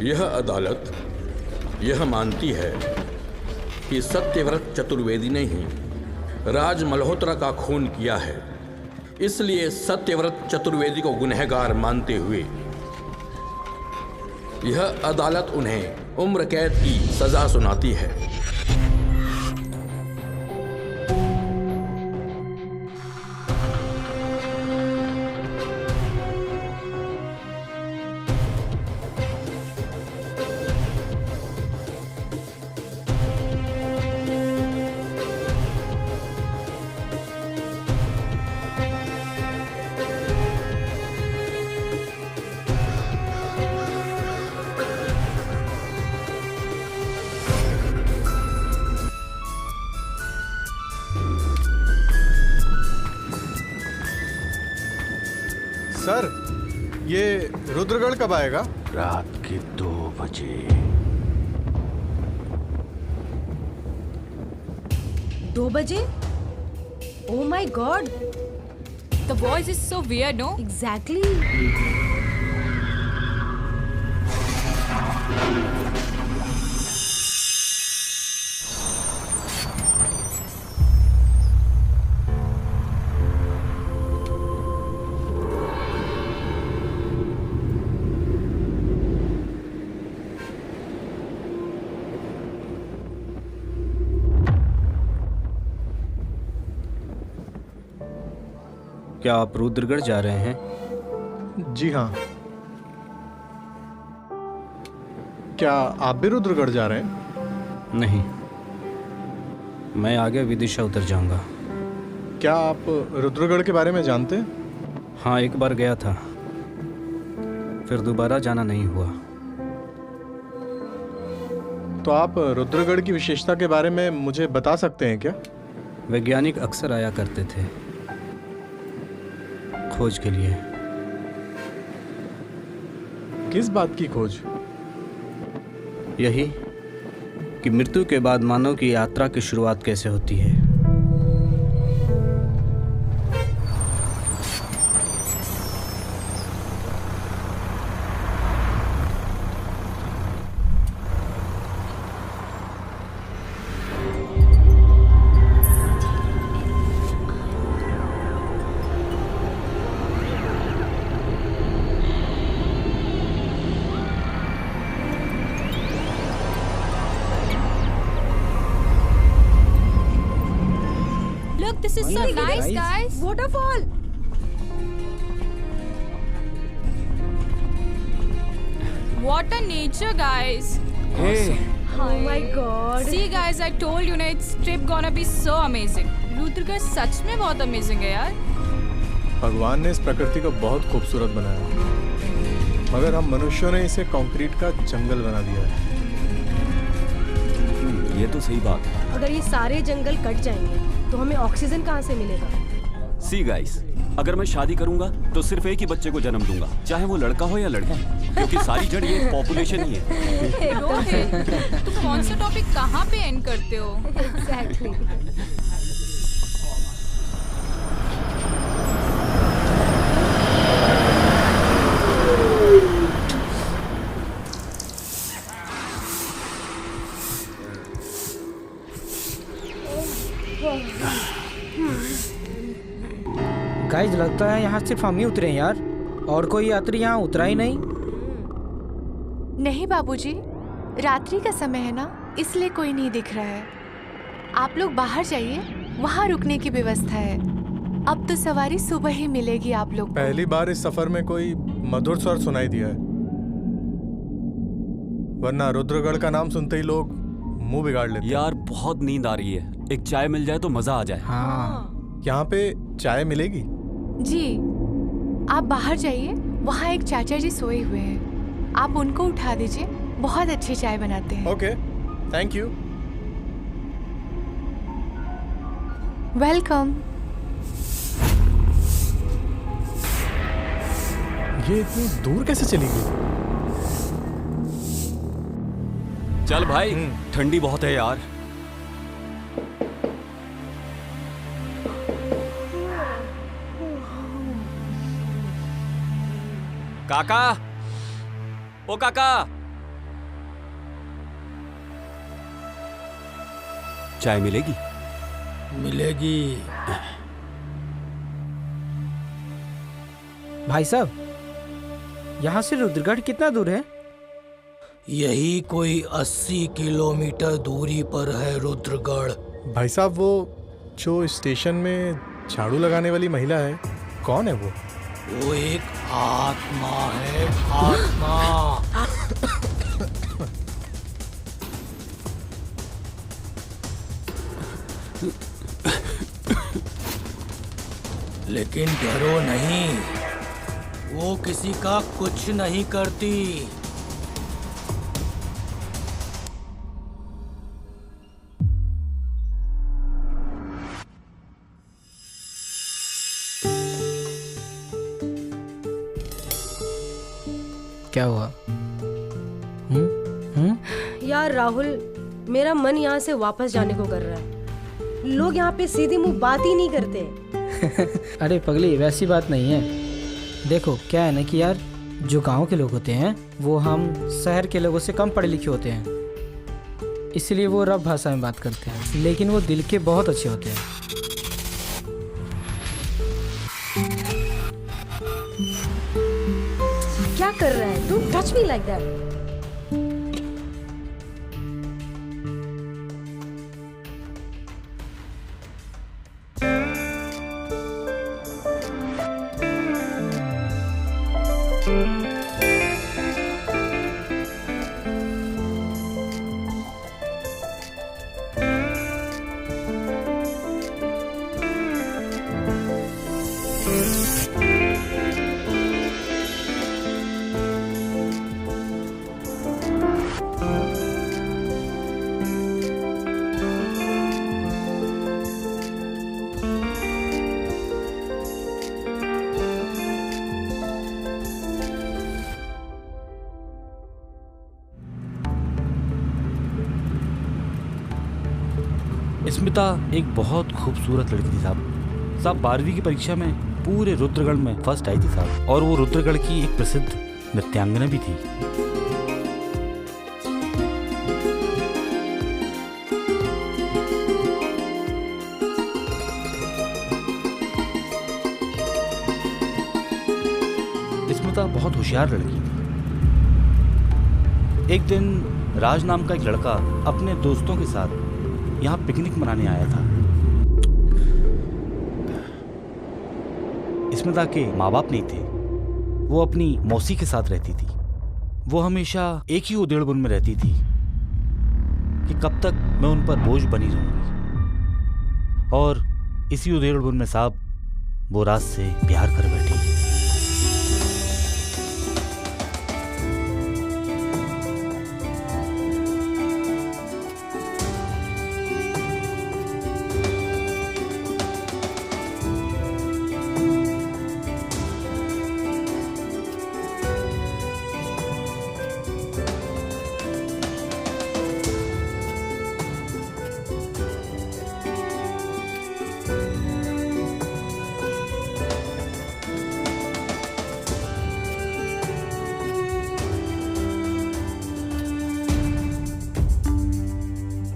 यह अदालत यह मानती है कि सत्यव्रत चतुर्वेदी ने ही राज मल्होत्रा का खून किया है। इसलिए सत्यव्रत चतुर्वेदी को गुनहगार मानते हुए यह अदालत उन्हें उम्र कैद की सजा सुनाती है। सर, ये रुद्रगढ़ कब आएगा? रात के 2 बजे। 2 बजे? Oh my God! The voice is so weird, no? Exactly. क्या आप रुद्रगढ़ जा रहे हैं? जी हाँ। क्या आप भी रुद्रगढ़ जा रहे हैं? नहीं, मैं आगे विदिशा उतर जाऊंगा। क्या आप रुद्रगढ़ के बारे में जानते हैं? हाँ, एक बार गया था, फिर दोबारा जाना नहीं हुआ। तो आप रुद्रगढ़ की विशेषता के बारे में मुझे बता सकते हैं क्या? वैज्ञानिक अक्सर आया करते थे खोज के लिए। किस बात की खोज? यही कि मृत्यु के बाद मानव की यात्रा की शुरुआत कैसे होती है। This is so nice, guys. Waterfall. What a nature, guys. Hey, Oh my God. See, guys, I told you, ना, it's trip gonna be so amazing. रुद्रगढ़ सच में बहुत अमेजिंग है यार। भगवान ने इस प्रकृति को बहुत खूबसूरत बनाया, मगर हम मनुष्यों ने इसे कंक्रीट का जंगल बना दिया है। ये तो सही बात है। अगर ये सारे जंगल कट जाएंगे तो हमें ऑक्सीजन कहाँ से मिलेगा? सी गाइस, अगर मैं शादी करूंगा तो सिर्फ एक ही बच्चे को जन्म दूंगा, चाहे वो लड़का हो या लड़की, क्योंकि सारी जड़ ये पॉपुलेशन ही है। रोहित, तुम कौन सा टॉपिक कहाँ पे एंड करते हो? Exactly. गाइस, लगता है यहाँ सिर्फ हम ही उतरे हैं यार, और कोई यात्री यहाँ उतरा ही नहीं। नहीं बाबूजी, रात्रि का समय है ना, इसलिए कोई नहीं दिख रहा है। आप लोग बाहर जाइए, वहाँ रुकने की व्यवस्था है। अब तो सवारी सुबह ही मिलेगी आप लोग को। पहली बार इस सफर में कोई मधुर स्वर सुनाई दिया है, वरना रुद्रगढ़ का नाम सुनते ही लोग मुंह बिगाड़ लेते। यार बहुत नींद आ रही है, एक चाय मिल जाए तो मजा आ जाए। हाँ, यहाँ पे चाय मिलेगी? जी, आप बाहर जाइए, वहाँ एक चाचा जी सोए हुए हैं, आप उनको उठा दीजिए, बहुत अच्छी चाय बनाते हैं। Okay, thank you. वेलकम। ये इतनी दूर कैसे चली गई? चल भाई, ठंडी बहुत है यार। काका, ओ काका, चाय मिलेगी? मिलेगी। भाई साहब, यहाँ से रुद्रगढ़ कितना दूर है? यही कोई 80 किलोमीटर दूरी पर है रुद्रगढ़। भाई साहब, वो जो स्टेशन में झाड़ू लगाने वाली महिला है, कौन है वो? वो एक आत्मा है, आत्मा। लेकिन डरो नहीं, वो किसी का कुछ नहीं करती। क्या हुआ? यार राहुल, मेरा मन यहाँ से वापस जाने को कर रहा है। लोग यहाँ पे सीधे मुंह बात ही नहीं करते। अरे पगली, वैसी बात नहीं है। देखो क्या है ना कि यार, जो गांव के लोग होते हैं वो हम शहर के लोगों से कम पढ़े लिखे होते हैं, इसलिए वो रफ भाषा में बात करते हैं, लेकिन वो दिल के बहुत अच्छे होते हैं। क्या कर रहा है तू? Touch me like that. Smita एक बहुत खूबसूरत लड़की थी साहब। 12वीं की परीक्षा में पूरे रुद्रगढ़ में फर्स्ट आई थी साहब, और वो रुद्रगढ़ की एक प्रसिद्ध नृत्यांगना भी थी। स्मिता बहुत होशियार लड़की थी। एक दिन राज नाम का एक लड़का अपने दोस्तों के साथ यहाँ पिकनिक मनाने आया था। स्मिता के माँ बाप नहीं थे, वो अपनी मौसी के साथ रहती थी। वो हमेशा एक ही उधेड़बुन में रहती थी कि कब तक मैं उन पर बोझ बनी रहूंगी, और इसी उधेड़बुन में साहब वो राज से प्यार कर बैठी।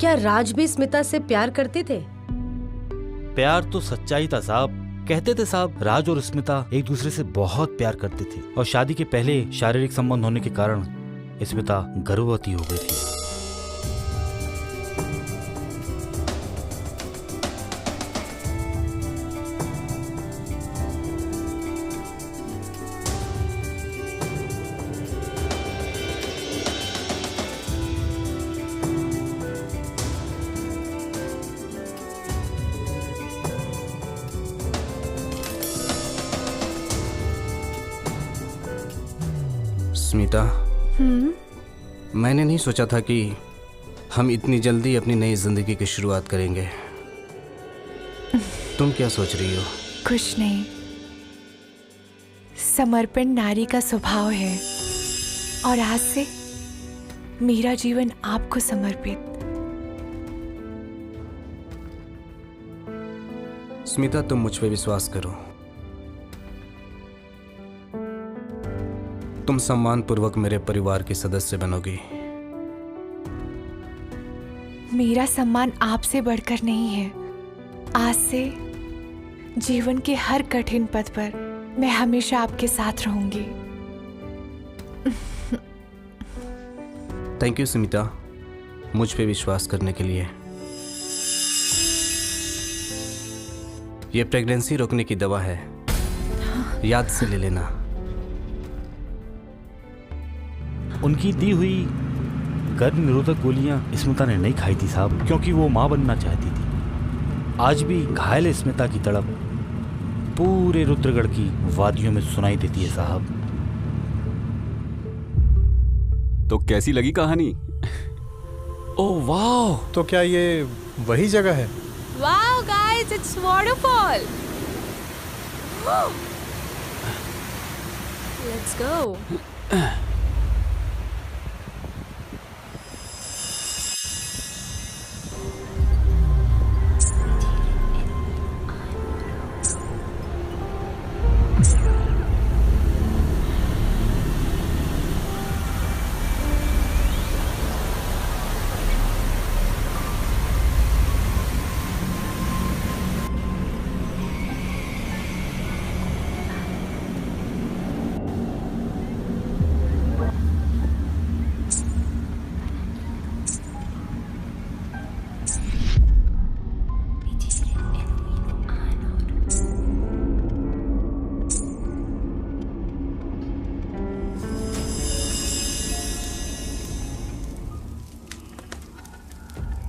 क्या राज भी स्मिता से प्यार करते थे? प्यार तो सच्चाई था साहब। कहते थे साहब राज और स्मिता एक दूसरे से बहुत प्यार करते थे, और शादी के पहले शारीरिक संबंध होने के कारण स्मिता गर्भवती हो गई थी। स्मिता, मैंने नहीं सोचा था कि हम इतनी जल्दी अपनी नई जिंदगी की शुरुआत करेंगे। तुम क्या सोच रही हो? कुछ नहीं, समर्पण नारी का स्वभाव है, और आज से मेरा जीवन आपको समर्पित। स्मिता, तुम मुझ पे विश्वास करो। तुम सम्मान पूर्वक मेरे परिवार के सदस्य बनोगी। मेरा सम्मान आपसे बढ़कर नहीं है। आज से जीवन के हर कठिन पथ पर मैं हमेशा आपके साथ रहूंगी। थैंक यू सुमिता, मुझ पे विश्वास करने के लिए। ये प्रेगनेंसी रोकने की दवा है, याद से ले लेना। उनकी दी हुई गर्भ निरोधक गोलियां स्मिता ने नहीं खाई थी साहब, क्योंकि वो मां बनना चाहती थी। आज भी घायल स्मिता की तड़प पूरे रुद्रगढ़ की वादियों में सुनाई देती है साहब। तो कैसी लगी कहानी? ओह वाह! तो क्या ये वही जगह है? Wow, guys, it's waterfall. Let's go.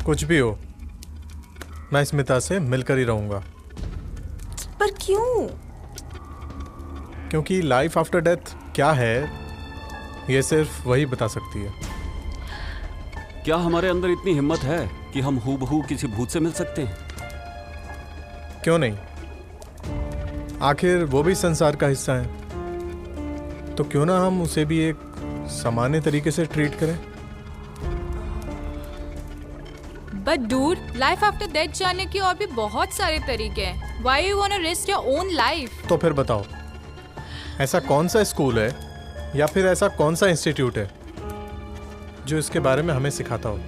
कुछ भी हो, मैं स्मिता से मिलकर ही रहूंगा। पर क्यों? क्योंकि लाइफ आफ्टर डेथ क्या है, ये सिर्फ वही बता सकती है। क्या हमारे अंदर इतनी हिम्मत है कि हम हूबहू किसी भूत से मिल सकते हैं? क्यों नहीं, आखिर वो भी संसार का हिस्सा है। तो क्यों ना हम उसे भी एक सामान्य तरीके से ट्रीट करें। But dude, life after death जाने की और भी बहुत सारे तरीके हैं। Why you wanna risk your own life? तो फिर बताओ, ऐसा कौन सा स्कूल है या फिर ऐसा कौन सा इंस्टीट्यूट है जो इसके बारे में हमें सिखाता हो?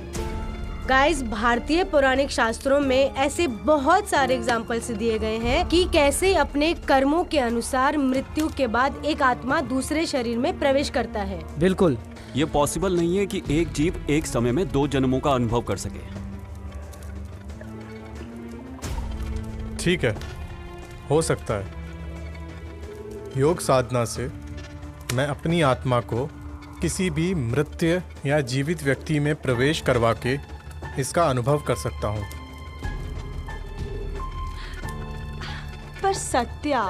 गाइस, भारतीय पौराणिक शास्त्रों में ऐसे बहुत सारे एग्जाम्पल्स दिए गए हैं कि कैसे अपने कर्मों के अनुसार मृत्यु के बाद एक आत्मा दूसरे शरीर में प्रवेश करता है। बिल्कुल। ये पॉसिबल नहीं है कि एक जीव एक समय में 2 जन्मों का अनुभव कर सके। ठीक है, हो सकता है। योग साधना से मैं अपनी आत्मा को किसी भी मृत या जीवित व्यक्ति में प्रवेश करवा के इसका अनुभव कर सकता हूँ। पर सत्या,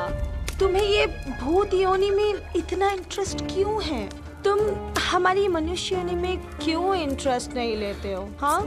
तुम्हें ये भूत योनि में इतना इंटरेस्ट क्यों है? तुम हमारी मनुष्य योनि में क्यों इंटरेस्ट नहीं लेते हो? हाँ?